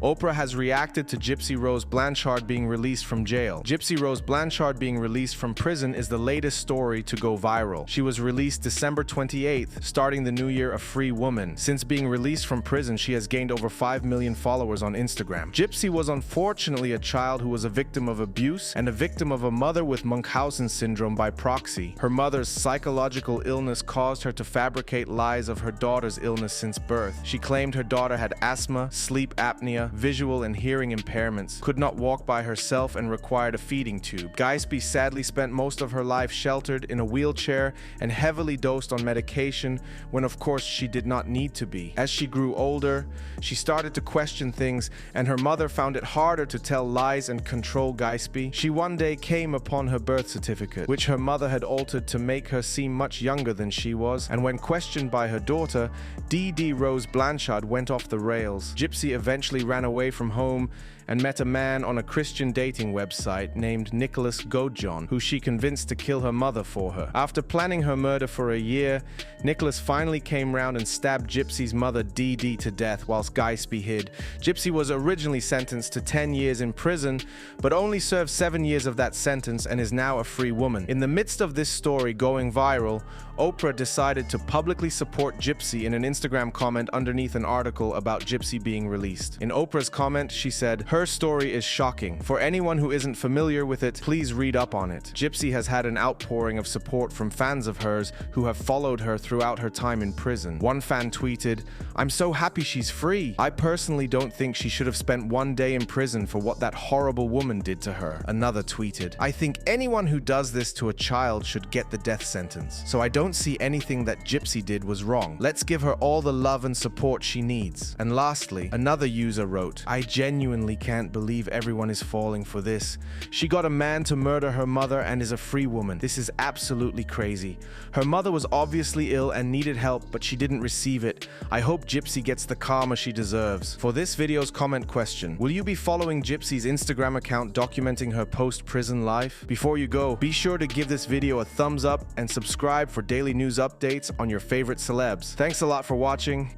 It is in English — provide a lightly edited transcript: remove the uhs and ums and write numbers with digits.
Oprah has reacted to Gypsy Rose Blanchard being released from jail. Gypsy Rose Blanchard being released from prison is the latest story to go viral. She was released December 28th, starting the new year a free woman. Since being released from prison, she has gained over 5 million followers on Instagram. Gypsy was unfortunately a child who was a victim of abuse and a victim of a mother with Munchausen syndrome by proxy. Her mother's psychological illness caused her to fabricate lies of her daughter's illness since birth. She claimed her daughter had asthma, sleep apnea, visual and hearing impairments, could not walk by herself, and required a feeding tube. Gypsy sadly spent most of her life sheltered in a wheelchair and heavily dosed on medication when of course she did not need to be. As she grew older, she started to question things, and her mother found it harder to tell lies and control Gypsy. She one day came upon her birth certificate, which her mother had altered to make her seem much younger than she was, and when questioned by her daughter, Gypsy Rose Blanchard went off the rails. Gypsy eventually ran away from home and met a man on a Christian dating website named Nicholas Gojon, who she convinced to kill her mother for her. After planning her murder for a year, Nicholas finally came round and stabbed Gypsy's mother Dee Dee to death whilst Gypsy hid. Gypsy was originally sentenced to 10 years in prison, but only served 7 years of that sentence and is now a free woman. In the midst of this story going viral, Oprah decided to publicly support Gypsy in an Instagram comment underneath an article about Gypsy being released. In Oprah's comment, she said, "Her story is shocking. For anyone who isn't familiar with it, please read up on it." Gypsy has had an outpouring of support from fans of hers who have followed her throughout her time in prison. One fan tweeted, "I'm so happy she's free. I personally don't think she should have spent 1 day in prison for what that horrible woman did to her." Another tweeted, "I think anyone who does this to a child should get the death sentence. So I don't see anything that Gypsy did was wrong. Let's give her all the love and support she needs." And lastly, another user wrote, "I genuinely can't believe everyone is falling for this. She got a man to murder her mother and is a free woman. This is absolutely crazy. Her mother was obviously ill and needed help, but she didn't receive it. I hope Gypsy gets the karma she deserves." For this video's comment question, will you be following Gypsy's Instagram account documenting her post-prison life? Before you go, be sure to give this video a thumbs up and subscribe for daily news updates on your favorite celebs. Thanks a lot for watching.